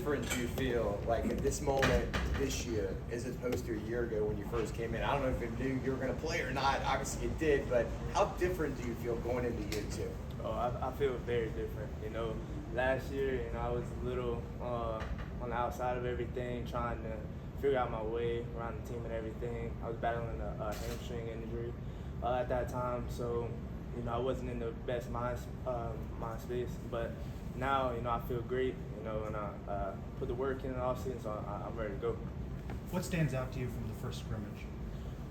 Different do you feel like at this moment this year as opposed to a year ago when you first came in? I don't know if it knew you were going to play or not. Obviously it did, but how different do you feel going into year two? Oh, I feel very different. Last year, I was a little on the outside of everything, trying to figure out my way around the team and everything. I was battling a hamstring injury at that time, so I wasn't in the best mind space. But now, I feel great. And I put the work in the offseason, so I'm ready to go. What stands out to you from the first scrimmage?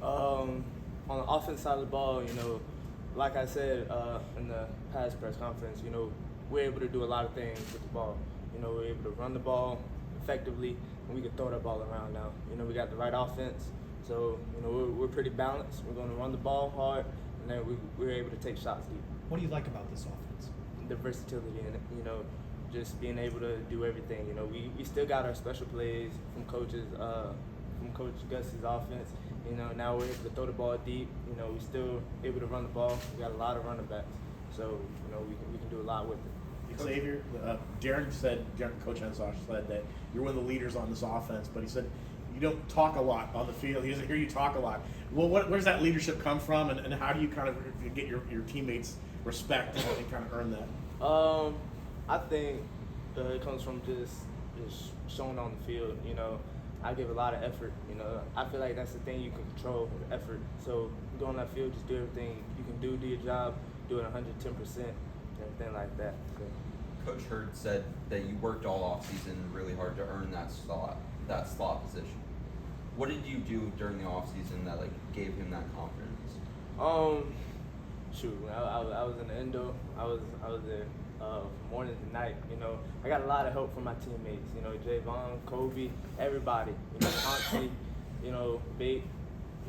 On the offense side of the ball, like I said in the past press conference, we're able to do a lot of things with the ball. We're able to run the ball effectively, and we can throw that ball around now. We got the right offense, so we're pretty balanced. We're going to run the ball hard, and then we're able to take shots deep. What do you like about this offense? The versatility in it, just being able to do everything. We still got our special plays from Coach Gus's offense. Now we're able to throw the ball deep. We still able to run the ball. We got a lot of running backs, so we can do a lot with it. Xavier, Coach Hensosh said that you're one of the leaders on this offense, but he said you don't talk a lot on the field. He doesn't hear you talk a lot. Well, where does that leadership come from, and how do you kind of get your teammates' respect and kind of earn that? I think it comes from just showing on the field. I give a lot of effort. I feel like that's the thing you can control, effort. So go on that field, just do everything you can do your job, do it 110%, everything like that. So. Coach Hurd said that you worked all offseason really hard to earn that slot position. What did you do during the offseason that gave him that confidence? Shoot, I was in the endo. I was there morning to night. I got a lot of help from my teammates. Javon, Kobe, everybody. Constantly, Bate,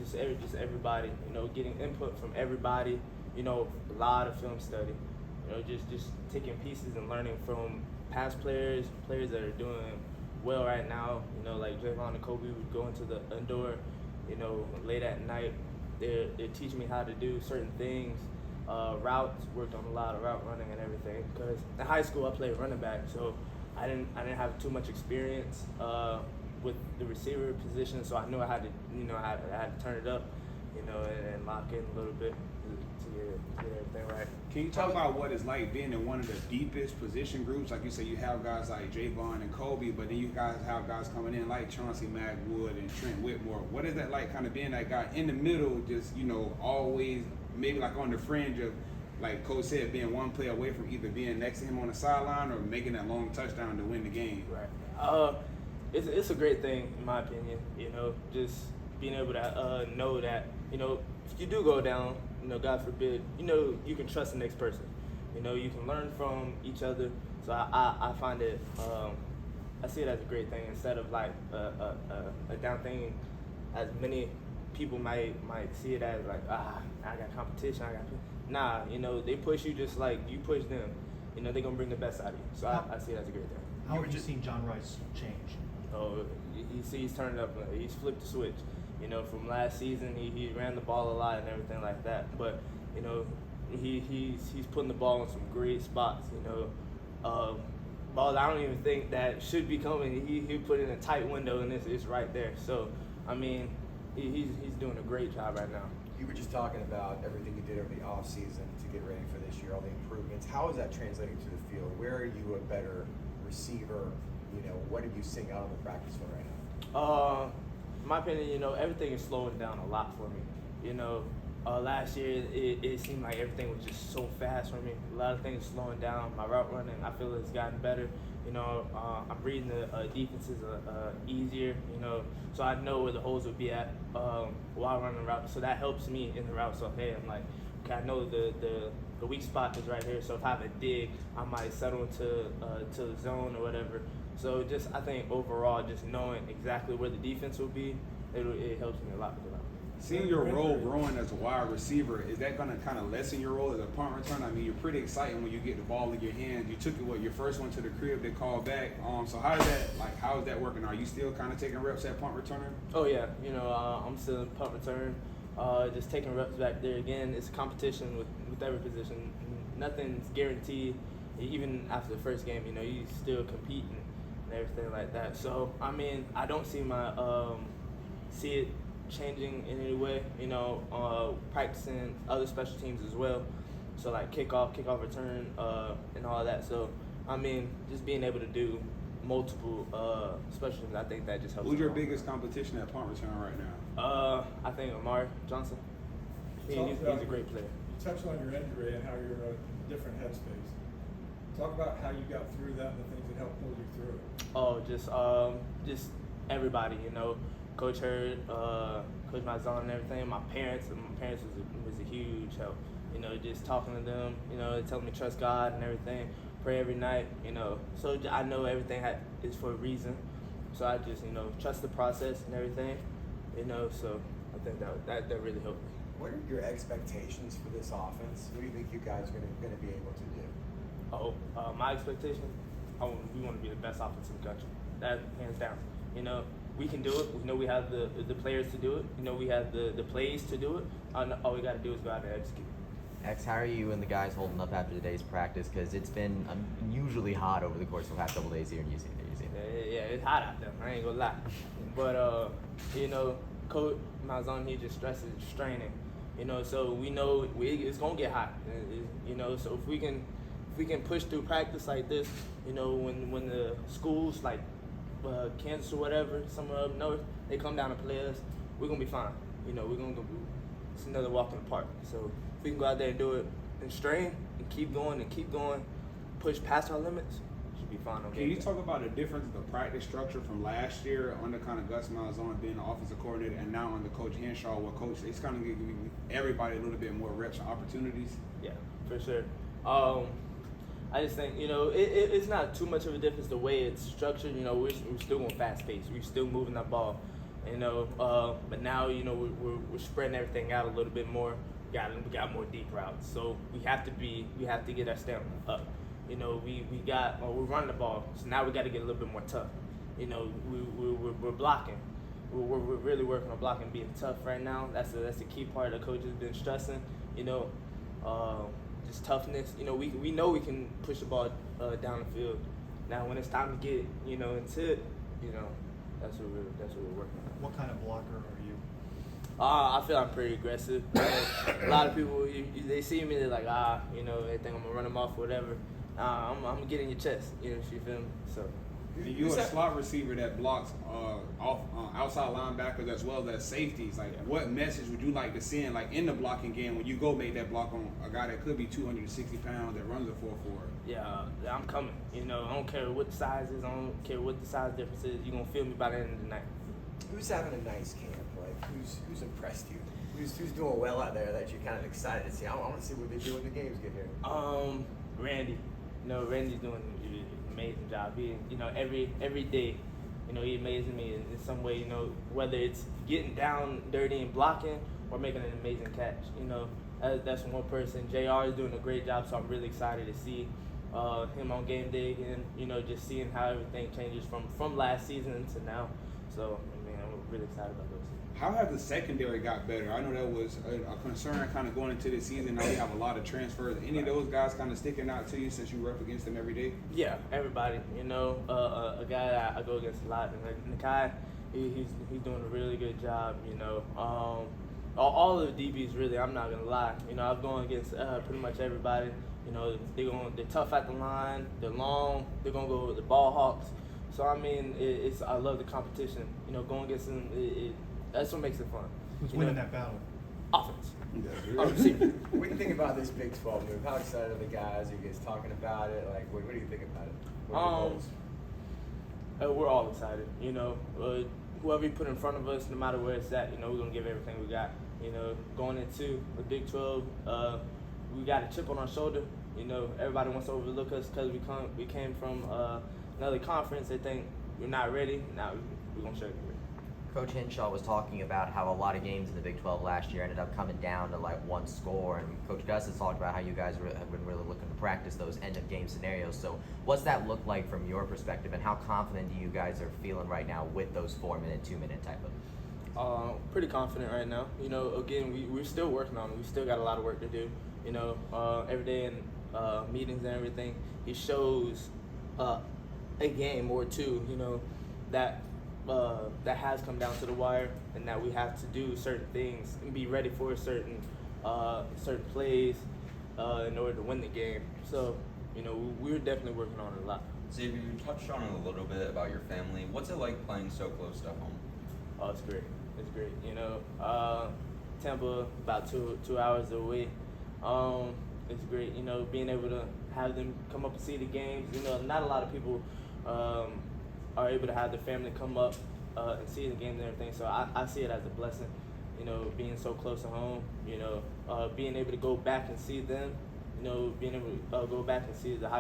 just everybody. Getting input from everybody. A lot of film study. Just taking pieces and learning from past players that are doing well right now. Like Javon and Kobe would go into the indoor. Late at night, they're teaching me how to do certain things. Routes, worked on a lot of route running and everything. Because in high school I played running back, so I didn't have too much experience with the receiver position. So I knew I had to, I had to turn it up, and lock in a little bit to get everything right. Can you talk about what it's like being in one of the deepest position groups? Like you said, you have guys like Javon and Kobe, but then you guys have guys coming in like Chauncey Magwood and Trent Whitmore. What is that like, kind of being that guy in the middle, just always maybe like on the fringe of, like Coach said, being one play away from either being next to him on the sideline or making that long touchdown to win the game? Right. It's a great thing in my opinion. Just being able to know that if you do go down, God forbid, you can trust the next person. You can learn from each other. So I find it, I see it as a great thing instead of like a down thing, as many people might see it as like, I got competition, Nah, they push you just like you push them. They're gonna bring the best out of you. So I see it as a great thing. How have you seen John Rice change? Oh, he's turned up. He's flipped the switch. From last season, he ran the ball a lot and everything like that. But he's putting the ball in some great spots. Balls I don't even think that should be coming. He put in a tight window and it's right there. So I mean, he's doing a great job right now. You were just talking about everything you did over the off season to get ready for this year, all the improvements. How is that translating to the field? Where are you a better receiver? What are you seeing out on the practice field right now? In my opinion, everything is slowing down a lot for me. Last year it seemed like everything was just so fast for me. A lot of things slowing down. My route running, I feel it's gotten better. I'm reading the defenses easier. So I know where the holes would be at while running the route. So that helps me in the route. So hey, I'm like, okay, I know the weak spot is right here. So if I have a dig, I might settle to the zone or whatever. So I think overall, just knowing exactly where the defense will be, it helps me a lot with the route. Seeing your role growing as a wide receiver, is that going to kind of lessen your role as a punt returner? I mean, you're pretty exciting when you get the ball in your hands. You took it, your first one to the crib, they called back. So how is that working? Are you still kind of taking reps at punt returner? Oh yeah, I'm still in punt return. Just taking reps back there again. It's a competition with every position. Nothing's guaranteed. Even after the first game, you still competing. and everything like that. So I mean, I don't see see it changing in any way. Practicing other special teams as well. So like kickoff return, and all that. So I mean, just being able to do multiple special teams, I think that just helps. Who's your along. biggest competition at punt return right now? I think Amari Johnson. He's a great player. You touched on your injury and how you're in a different headspace. Talk about how you got through that and the things that helped pull you through it. Oh, just everybody, Coach Hurd, Coach Mazon and everything. My parents was a huge help. Just talking to them, telling me trust God and everything, pray every night, So I know everything is for a reason. So I just, trust the process and everything, So I think that really helped me. What are your expectations for this offense? What do you think you guys are going to be able to do? My expectation, we want to be the best offense in the country. That hands down. We can do it. We know we have the players to do it. We have the plays to do it. All we got to do is go out and execute. X, how are you and the guys holding up after today's practice? Because it's been unusually hot over the course of the past couple days here in UC. Yeah, it's hot out there. I ain't gonna lie. But Coach Malzahn, he just stresses straining. So we know it's gonna get hot. So if we can push through practice like this, when the schools like Kansas or whatever, somewhere up north, they come down and play us, we're gonna be fine. We're gonna go. It's another walk in the park. So if we can go out there and do it and strain and keep going, push past our limits, should be fine. Can you talk about the difference of the practice structure from last year under kind of Gus Malzahn being the offensive coordinator and now under Coach Henshaw, where Coach it's kind of giving everybody a little bit more reps and opportunities? Yeah, for sure. I just think it's not too much of a difference the way it's structured. We're still going fast pace. We're still moving that ball. But now we're spreading everything out a little bit more. We got more deep routes, so we have to get our stamina up. We're running the ball, so now we got to get a little bit more tough. We're blocking. We're really working on blocking, being tough right now. That's the key part that coach has been stressing. Just toughness. We know we can push the ball down the field. Now when it's time to get into it, that's what we're working on. What kind of blocker are you? I feel I'm pretty aggressive. A lot of people, they see me, they're like, they think I'm gonna run them off, or whatever. I'm gonna get in your chest, you feel me? So. You're a slot receiver that blocks outside linebackers as well as safeties. Like, what message would you like to send, like in the blocking game, when you go make that block on a guy that could be 260 pounds that runs a 4.4? Yeah, I'm coming. I don't care what the size is. I don't care what the size difference is. You're gonna feel me by the end of the night. Who's having a nice camp? Like, who's impressed you? Who's doing well out there that you're kind of excited to see? I want to see what they do when the games get here. Randy. Randy's doing an amazing job. He, every day, he amazes me in some way. Whether it's getting down dirty and blocking or making an amazing catch. That's one person. JR is doing a great job, so I'm really excited to see him on game day and just seeing how everything changes from last season to now. So I'm really excited about those. How has the secondary got better? I know that was a concern kind of going into the season. Now we have a lot of transfers. Any of those guys kind of sticking out to you since you were up against them every day? Yeah, everybody. A guy I go against a lot, and the guy, he's doing a really good job. All of the DBs really. I'm not gonna lie. I've gone against pretty much everybody. They're tough at the line. They're long. They're gonna go with the ball hawks. So I love the competition. Going against them, that's what makes it fun. Who's winning that battle? Offense. What do you think about this Big 12 move? How excited are the guys? Are you guys talking about it? Like, what do you think about it? What are your goals? We're all excited. Whoever you put in front of us, no matter where it's at, we're gonna give everything we got. Going into the Big 12, we got a chip on our shoulder. Everybody wants to overlook us because we came from another conference. They think we're not ready. Now we're gonna show you. Coach Henshaw was talking about how a lot of games in the Big 12 last year ended up coming down to like one score, and Coach Gus has talked about how you guys have been really looking to practice those end-of-game scenarios. So what's that look like from your perspective, and how confident do you guys are feeling right now with those 4-minute, 2-minute type of? Pretty confident right now. Again, we're still working on it. We still got a lot of work to do. Every day in meetings and everything, he shows a game or two, you know, that that has come down to the wire, and that we have to do certain things and be ready for certain plays in order to win the game. So, you know, we're definitely working on it a lot. Xavier, you touched on it a little bit about your family. What's it like playing so close to home? Oh, it's great. It's great. You know, Tampa about two hours away. It's great. You know, being able to have them come up and see the games. You know, not a lot of people are able to have their family come up and see the games and everything. So I see it as a blessing. You know, being so close to home. You know, being able to go back and see them. You know, being able to go back and see the my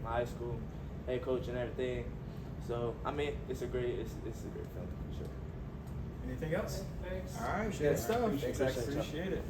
high school head coach and everything. So I mean, it's a great feeling for sure. Anything else? All right, good stuff. Thanks, Appreciate it.